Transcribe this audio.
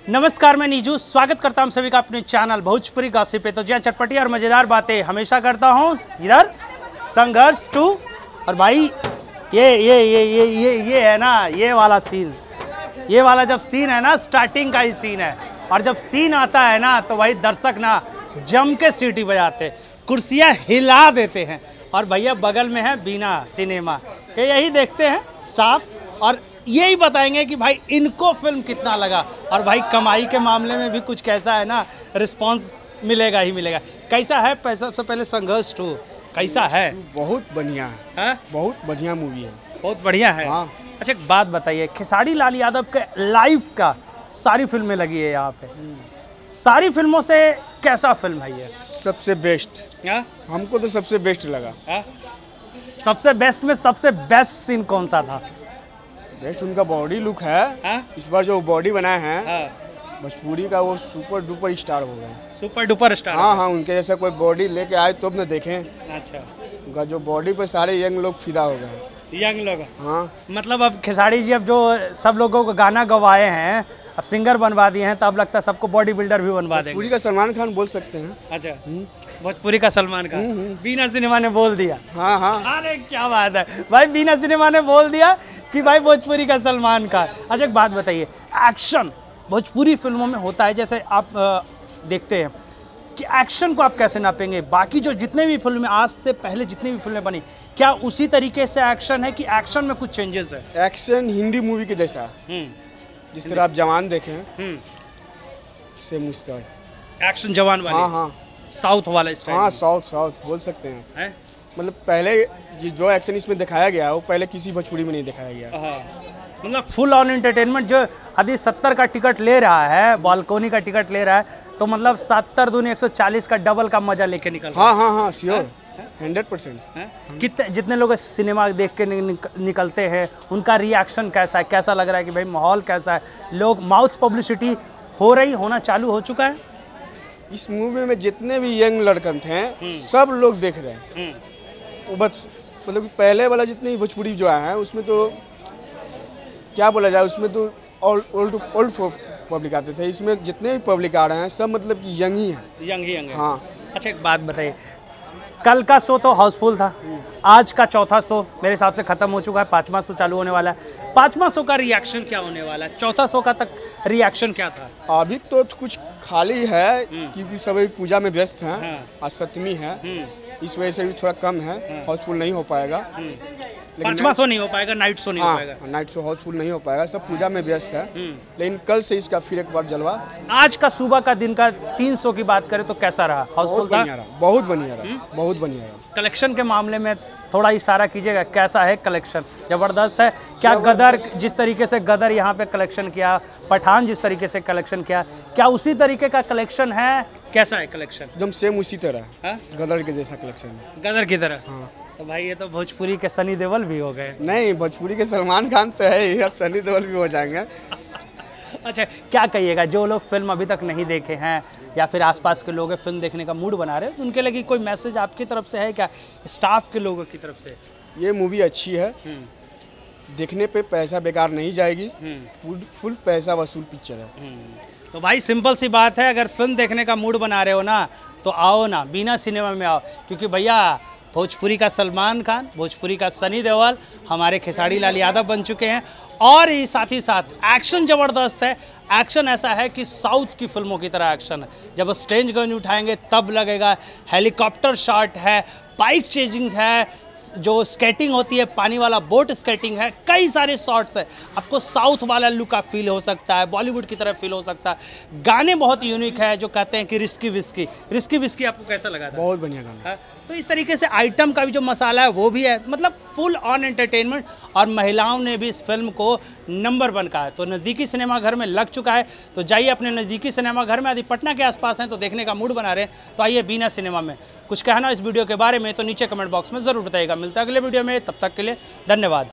नमस्कार, मैं नीजू स्वागत करता हूं सभी का अपने चैनल भोजपुरी गॉसिप पे। तो जहाँ चटपटी और मज़ेदार बातें हमेशा करता हूं, इधर संघर्ष 2। और भाई ये है ना, ये वाला सीन, ये वाला जब सीन है ना, स्टार्टिंग का ही सीन है। और जब सीन आता है ना तो भाई दर्शक ना जम के सीटी बजाते, कुर्सियाँ हिला देते हैं। और भैया बगल में है बीना सिनेमा के, यही देखते हैं स्टाफ और यही बताएंगे कि भाई इनको फिल्म कितना लगा। और भाई कमाई के मामले में भी कुछ कैसा है ना, रिस्पांस मिलेगा ही मिलेगा। कैसा है सबसे पहले संघर्ष 2 कैसा है? बहुत बढ़िया है, बहुत बढ़िया मूवी है, बहुत बढ़िया है। हाँ। अच्छा एक बात बताइए, खेसारी लाल यादव के लाइफ का सारी फिल्में लगी है यहाँ पे, सारी फिल्मों से कैसा फिल्म है ये? सबसे बेस्ट। हमको तो सबसे बेस्ट लगा। सबसे बेस्ट में सबसे बेस्ट सीन कौन सा था? बेस्ट उनका बॉडी लुक है। इस बार जो बॉडी बनाए हैं भोजपुरी का, वो सुपर डुपर स्टार हो गए, सुपर डुपर स्टार। हाँ, उनके जैसा कोई बॉडी लेके आए तो न देखें। अच्छा, उनका जो बॉडी पे सारे यंग लोग फिदा हो गए, यंग लोग। हाँ, मतलब अब खेसारी जी अब जो सब लोगों को गाना गवाए हैं, अब सिंगर बनवा दिए हैं, तो अब लगता है सबको बॉडी बिल्डर भी बनवा देंगे। भोजपुरी का सलमान खान बोल सकते हैं। अच्छा, भोजपुरी का सलमान खान। बीना सिनेमा ने बोल दिया। हाँ। अरे क्या बात है भाई, बीना सिनेमा ने बोल दिया कि भाई भोजपुरी का सलमान खान। अच्छा एक बात बताइए, एक्शन भोजपुरी फिल्मों में होता है, जैसे आप देखते हैं कि एक्शन को आप कैसे नापेंगे? बाकी जो जितने भी फिल्में आज से पहले जितनी भी फिल्में बनी, क्या उसी तरीके से एक्शन है कि एक्शन में कुछ चेंजेस है? एक्शन हिंदी मूवी के जैसा, जिस तरह आप जवान देखें, सेम उस तरह एक्शन जवान वाले। हाँ, साउथ वाला स्टाइल। हाँ, साउथ बोल सकते हैं। मतलब पहले जो एक्शन इसमें दिखाया गया वो पहले किसी भोजपुरी में नहीं दिखाया गया। मतलब फुल ऑन एंटरटेनमेंट। जो यदि 70 का टिकट ले रहा है, बालकोनी का टिकट ले रहा है, तो मतलब 70 दूनी 140 का डबल का मजा लेके निकल। हाँ, श्योर, 100%। कितने जितने लोग सिनेमा देख के निकलते हैं, उनका रिएक्शन कैसा है? कैसा लग रहा है कि भाई माहौल कैसा है? लोग माउथ पब्लिसिटी होना चालू हो चुका है। इस मूवी में जितने भी यंग लड़कन थे सब लोग देख रहे हैं। वो बस मतलब पहले वाला जितने भी भोजपुरी जो आया है उसमें तो क्या बोला जाए, उसमें तो ओल्ड पब्लिक आते थे। इसमें जितने भी पब्लिक आ रहे हैं सब मतलब कि यंग ही हैं। हाँ। अच्छा एक बात बताइए, कल का शो तो हाउसफुल था, आज का चौथा शो मेरे हिसाब से खत्म हो चुका है, 5वां शो चालू होने वाला है। 5वां शो का रिएक्शन क्या होने वाला है? चौथा शो का तक रिएक्शन क्या था? अभी तो कुछ खाली है क्योंकि सभी पूजा में व्यस्त हैं। आज सप्तमी है, इस वजह से भी थोड़ा कम है, हाउसफुल नहीं हो पाएगा। 5वां शो नहीं हो पाएगा, नाइट शो नहीं हो पाएगा। नाइट शो हाउसफुल नहीं हो पाएगा, सब पूजा में व्यस्त है। लेकिन कल से इसका फिर एक बार जलवा। आज का सुबह का दिन का 3 शो की बात करें तो कैसा रहा? हाउसफुल था? बहुत बढ़िया रहा। कलेक्शन के मामले में थोड़ा इशारा कीजिएगा, कैसा है कलेक्शन? जबरदस्त है क्या? गदर जिस तरीके से गदर यहाँ पे कलेक्शन किया, पठान जिस तरीके से कलेक्शन किया, क्या उसी तरीके का कलेक्शन है? कैसा है कलेक्शन? एकदम सेम उसी तरह, गदर के जैसा कलेक्शन है। गदर की तरह। हाँ। तो भाई ये तो भोजपुरी के सनी देओल भी हो गए। नहीं, भोजपुरी के सलमान खान तो है ही, अब सनी देओल भी हो जाएंगे। अच्छा क्या कहिएगा, जो लोग फिल्म अभी तक नहीं देखे हैं या फिर आसपास के लोग फिल्म देखने का मूड बना रहे हैं, तो उनके लिए कोई मैसेज आपकी तरफ से है क्या, स्टाफ के लोगों की तरफ से? ये मूवी अच्छी है, देखने पे पैसा बेकार नहीं जाएगी, फुल पैसा वसूल पिक्चर है। तो भाई सिंपल सी बात है, अगर फिल्म देखने का मूड बना रहे हो ना तो आओ ना, बीना सिनेमा में आओ। क्योंकि भैया भोजपुरी का सलमान खान, भोजपुरी का सनी देओल, हमारे खेसारी लाल यादव बन चुके हैं। और ही साथ एक्शन ज़बरदस्त है। एक्शन ऐसा है कि साउथ की फिल्मों की तरह एक्शन है। जब स्ट्रेंज गन उठाएंगे तब लगेगा, हेलीकॉप्टर शॉट है, बाइक चेजिंग है, जो स्केटिंग होती है, पानी वाला बोट स्केटिंग है, कई सारे शॉट्स है। आपको साउथ वाला लुक का फील हो सकता है, बॉलीवुड की तरह फील हो सकता है। गाने बहुत यूनिक है, जो कहते हैं कि रिस्की विस्की आपको कैसा लगा था? बहुत बढ़िया गाना। तो इस तरीके से आइटम का भी जो मसाला है वो भी है, मतलब फुल ऑन एंटरटेनमेंट। और महिलाओं ने भी इस फिल्म को नंबर 1 कहा है। तो नज़दीकी सिनेमा घर में लग चुका है, तो जाइए अपने नज़दीकी सिनेमा घर में। यदि पटना के आसपास हैं तो देखने का मूड बना रहे हैं तो आइए बीना सिनेमा में। कुछ कहना इस वीडियो के बारे में तो नीचे कमेंट बॉक्स में ज़रूर बताइएगा। मिलता है अगले वीडियो में, तब तक के लिए धन्यवाद।